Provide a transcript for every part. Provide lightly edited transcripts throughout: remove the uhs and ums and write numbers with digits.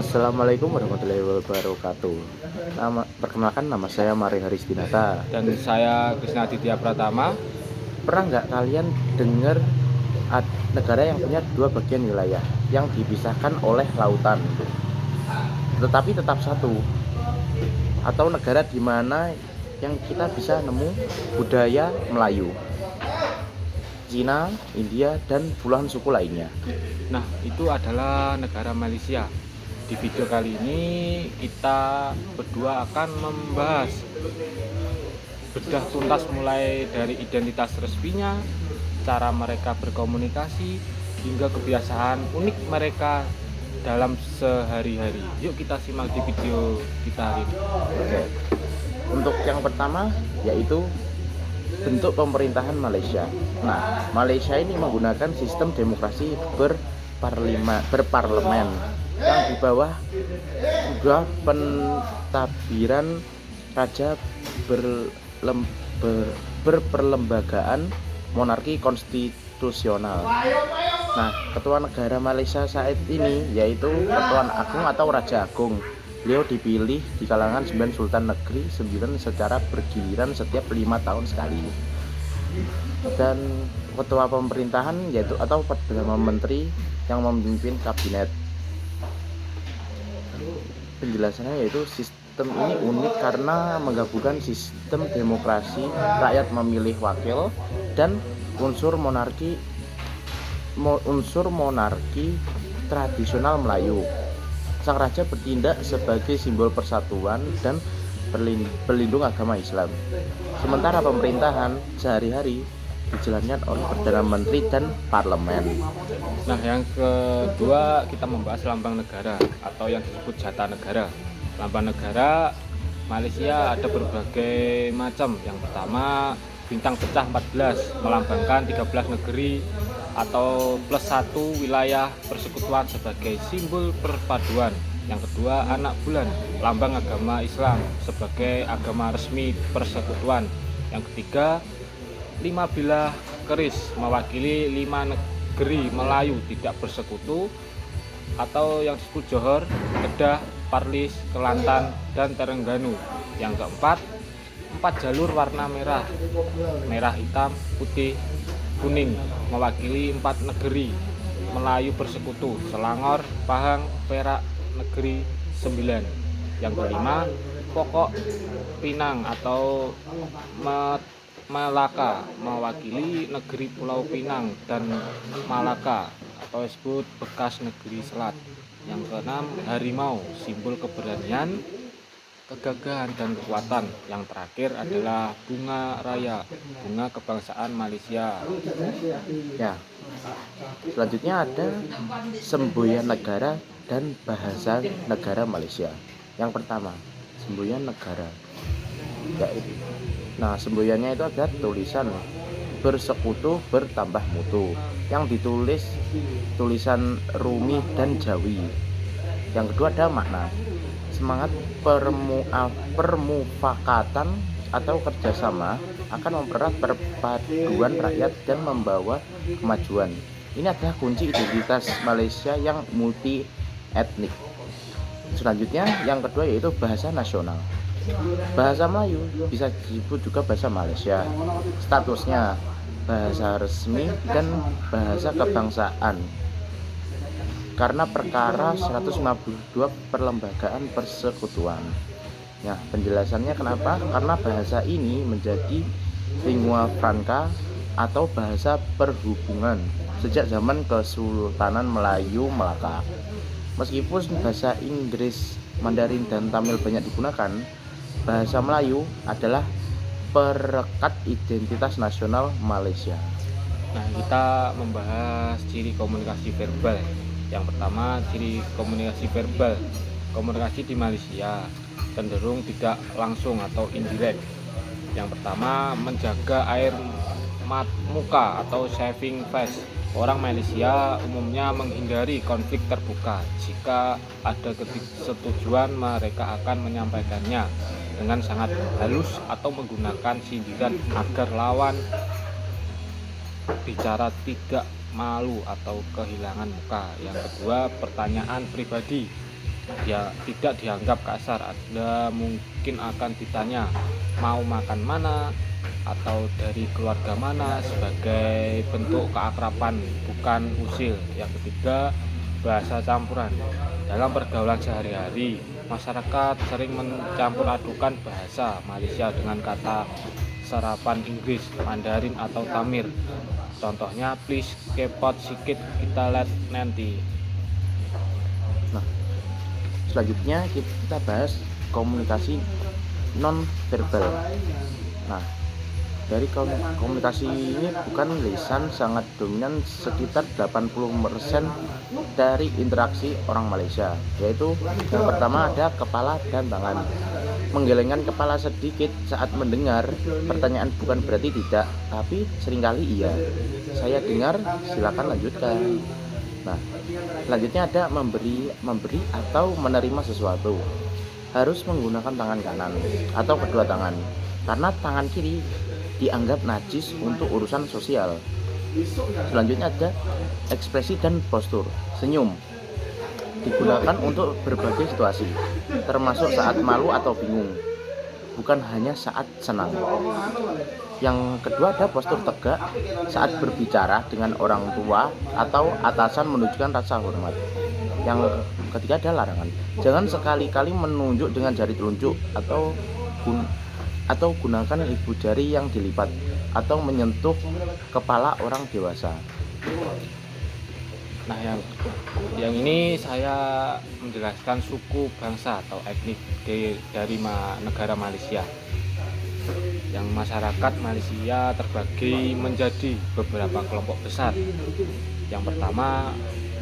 Assalamualaikum warahmatullahi wabarakatuh. Perkenalkan, nama saya Mari Haristinata. Dan saya Krisna Aditya Pratama. Pernah nggak kalian dengar negara yang punya dua bagian wilayah yang dipisahkan oleh lautan, tetapi tetap satu? Atau negara di mana yang kita bisa nemu budaya Melayu, Cina, India, dan puluhan suku lainnya? Nah, itu adalah negara Malaysia. Di video kali ini kita berdua akan membahas bedah tuntas mulai dari identitas resminya, cara mereka berkomunikasi, hingga kebiasaan unik mereka dalam sehari-hari. Yuk kita simak di video kita hari ini. Oke. Untuk yang pertama yaitu bentuk pemerintahan Malaysia. Nah, Malaysia ini menggunakan sistem demokrasi berparlemen yang di bawah pentadbiran raja berperlembagaan monarki konstitusional. Nah, ketua negara Malaysia saat ini yaitu Ketua Agung atau Raja Agung. Beliau dipilih di kalangan 9 Sultan Negeri 9 secara bergiliran setiap 5 tahun sekali. Dan ketua pemerintahan yaitu atau Perdana Menteri yang memimpin kabinet. Penjelasannya yaitu sistem ini unik karena menggabungkan sistem demokrasi, rakyat memilih wakil, dan unsur monarki tradisional Melayu. Sang raja bertindak sebagai simbol persatuan dan pelindung agama Islam. Sementara pemerintahan sehari-hari dijalankan oleh Perdana Menteri dan Parlemen. Nah, yang kedua kita membahas lambang negara atau yang disebut jata negara. Lambang negara Malaysia ada berbagai macam. Yang pertama, bintang pecah 14 melambangkan 13 negeri atau plus 1 wilayah persekutuan sebagai simbol perpaduan. Yang kedua, anak bulan, lambang agama Islam sebagai agama resmi persekutuan. Yang ketiga, 5 bilah keris mewakili 5 negeri Melayu tidak bersekutu atau yang disebut Johor, Kedah, Parlis, Kelantan, dan Terengganu. Yang keempat, 4 jalur warna merah, merah, hitam, putih, kuning mewakili 4 negeri Melayu bersekutu, Selangor, Pahang, Perak, negeri 9. Yang kelima, pokok Pinang atau Malaka mewakili negeri Pulau Pinang dan Malaka atau disebut bekas negeri Selat. Yang keenam, harimau, simbol keberanian, kegagahan dan kekuatan. Yang terakhir adalah bunga raya, bunga kebangsaan Malaysia. Ya. Selanjutnya ada semboyan negara dan bahasa negara Malaysia. Yang pertama, semboyan negara. Nah, semboyannya itu ada tulisan bersekutu bertambah mutu yang ditulis tulisan Rumi dan Jawi. Yang kedua ada makna semangat permufakatan atau kerjasama akan mempererat perpaduan rakyat dan membawa kemajuan. Ini adalah kunci identitas Malaysia yang multi etnik. Selanjutnya yang kedua yaitu bahasa nasional. Bahasa Melayu bisa disebut juga bahasa Malaysia. Statusnya bahasa resmi dan bahasa kebangsaan karena perkara 152 perlembagaan persekutuan. Nah, penjelasannya kenapa? Karena bahasa ini menjadi lingua franca atau bahasa perhubungan sejak zaman Kesultanan Melayu Melaka. Meskipun bahasa Inggris, Mandarin, dan Tamil banyak digunakan, bahasa Melayu adalah perekat identitas nasional Malaysia. Nah, kita membahas ciri komunikasi verbal. Yang pertama, ciri komunikasi verbal. Komunikasi di Malaysia cenderung tidak langsung atau indirect. Yang pertama, menjaga air muka atau saving face. Orang Malaysia umumnya menghindari konflik terbuka. Jika ada ketidaksetujuan, mereka akan menyampaikannya dengan sangat halus atau menggunakan sindiran agar lawan bicara tidak malu atau kehilangan muka. Yang kedua, pertanyaan pribadi. ya tidak dianggap kasar. Anda mungkin akan ditanya mau makan mana atau dari keluarga mana sebagai bentuk keakraban, bukan usil. Yang ketiga, bahasa campuran. Dalam pergaulan sehari-hari, masyarakat sering mencampur adukan bahasa Malaysia dengan kata serapan Inggris, Mandarin atau Tamil. Contohnya, please kepot sikit kita lihat nanti. Nah, selanjutnya kita bahas komunikasi non verbal. Nah, dari komunikasi ini bukan lisan sangat dominan, sekitar 80% dari interaksi orang Malaysia, yaitu yang pertama ada kepala dan tangan. Menggelengkan kepala sedikit saat mendengar pertanyaan bukan berarti tidak, tapi seringkali iya. Saya dengar, silakan lanjutkan. Nah, selanjutnya ada memberi atau menerima sesuatu. Harus menggunakan tangan kanan atau kedua tangan, karena tangan kiri dianggap najis untuk urusan sosial. Selanjutnya ada ekspresi dan postur. Senyum digunakan untuk berbagai situasi, termasuk saat malu atau bingung, bukan hanya saat senang. Yang kedua ada postur tegak saat berbicara dengan orang tua atau atasan, menunjukkan rasa hormat. Yang ketiga ada larangan. Jangan sekali-kali menunjuk dengan jari telunjuk atau gunakan ibu jari yang dilipat atau menyentuh kepala orang dewasa. Nah, yang ini saya menjelaskan suku, bangsa atau etnik dari negara Malaysia. Yang masyarakat Malaysia terbagi menjadi beberapa kelompok besar. Yang pertama,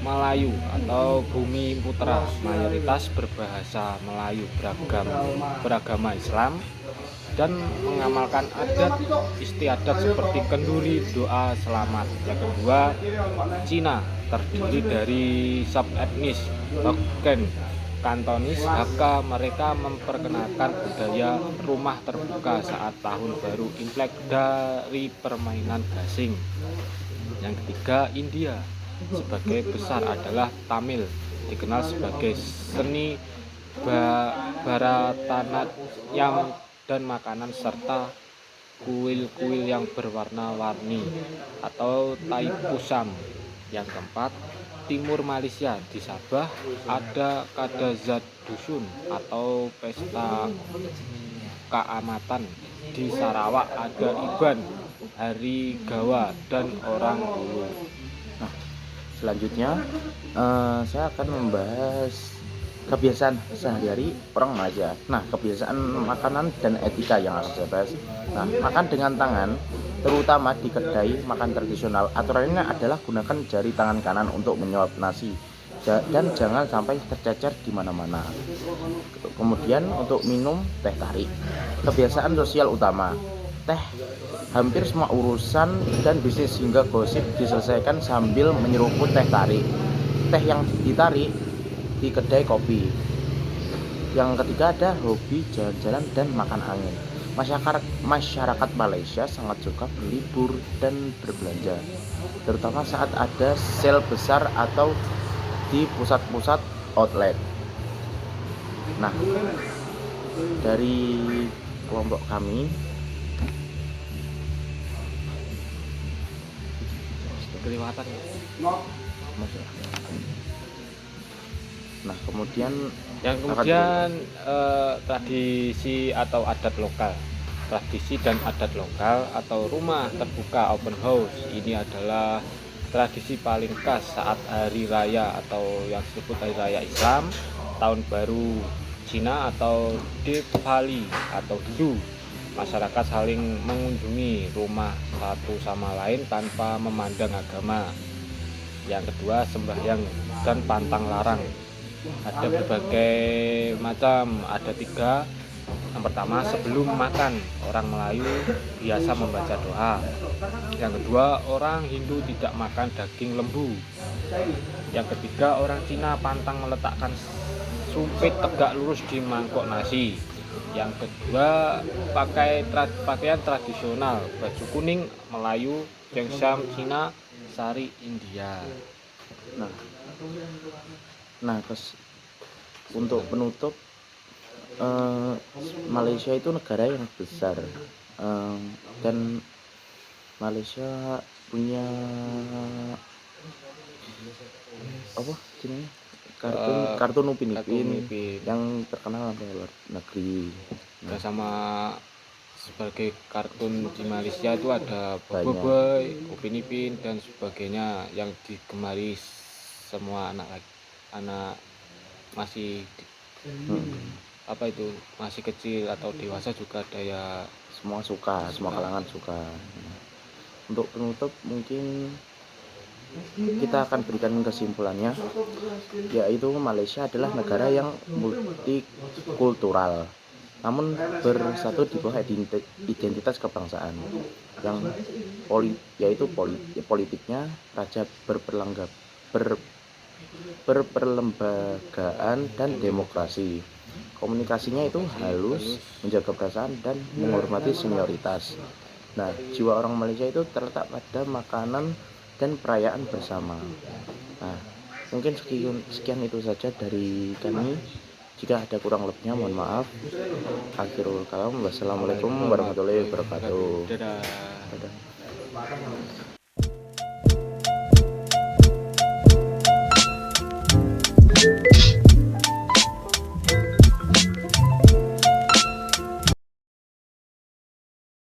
Melayu atau Bumi Putra, mayoritas berbahasa Melayu, beragama Islam dan mengamalkan adat istiadat seperti kenduri, doa selamat. Yang kedua, Cina, terdiri dari subetnis Hokkien, Kantonis, Hakka. Mereka memperkenalkan budaya rumah terbuka saat tahun baru Imlek dari permainan gasing. Yang ketiga, India. Sebagai besar adalah Tamil, dikenal sebagai seni Bharatanatyam dan makanan serta kuil-kuil yang berwarna-warni atau taipusam. Yang keempat, Timur Malaysia. Di Sabah ada Kadazat Dusun atau pesta keamatan. Di Sarawak ada Iban, Hari Gawa, dan Orang Hulu. Nah, selanjutnya saya akan membahas kebiasaan sehari-hari orang Malaysia. Nah, kebiasaan makanan dan etika yang harus saya bahas. Nah, makan dengan tangan, terutama di kedai makan tradisional, aturannya adalah gunakan jari tangan kanan untuk menyuap nasi dan jangan sampai tercecer di mana-mana. Kemudian untuk minum teh tarik. Kebiasaan sosial utama. Teh hampir semua urusan dan bisnis hingga gosip diselesaikan sambil menyeruput teh tarik. Teh yang ditarik di kedai kopi. Yang ketiga ada hobi jalan-jalan dan makan angin. Masyarakat Malaysia sangat suka berlibur dan berbelanja, terutama saat ada sale besar atau di pusat-pusat outlet. Nah, dari kelompok kami Kelewatan. Nah, kemudian tradisi atau adat lokal. Tradisi dan adat lokal atau rumah terbuka open house ini adalah tradisi paling khas saat hari raya atau yang disebut hari raya Islam, tahun baru Cina atau Diwali atau Hindu. Masyarakat saling mengunjungi rumah satu sama lain tanpa memandang agama. Yang kedua, sembahyang dan pantang larang. Ada berbagai macam, ada 3. Yang pertama, sebelum makan, orang Melayu biasa membaca doa. Yang kedua, orang Hindu tidak makan daging lembu. Yang ketiga, orang Cina pantang meletakkan sumpit tegak lurus di mangkok nasi. Yang kedua, pakaian tradisional, baju kuning Melayu, Cheongsam Cina, sari India. Nah, untuk penutup, eh, Malaysia itu negara yang besar, dan Malaysia punya apa jenisnya, kartun Eh, kartun Upin kartun Ipin Ipin. yang terkenal di luar negeri. Dan sama sebagai kartun di Malaysia itu ada Bobo Banyak. Boy, Upin Ipin dan sebagainya yang digemari semua anak masih apa itu masih kecil atau dewasa juga ada ya. Semua suka, semua kalangan suka. Untuk penutup mungkin kita akan berikan kesimpulannya, yaitu Malaysia adalah negara yang multikultural namun bersatu di bawah identitas kebangsaan yang yaitu politiknya raja berperlembagaan dan demokrasi. Komunikasinya itu halus, menjaga perasaan dan menghormati senioritas. Nah, jiwa orang Malaysia itu terletak pada makanan dan perayaan bersama. Nah, mungkin sekian itu saja dari kami. Jika ada kurang lebihnya mohon maaf. Akhirul kalam, wassalamualaikum warahmatullahi wabarakatuh. Dadah. Dadah.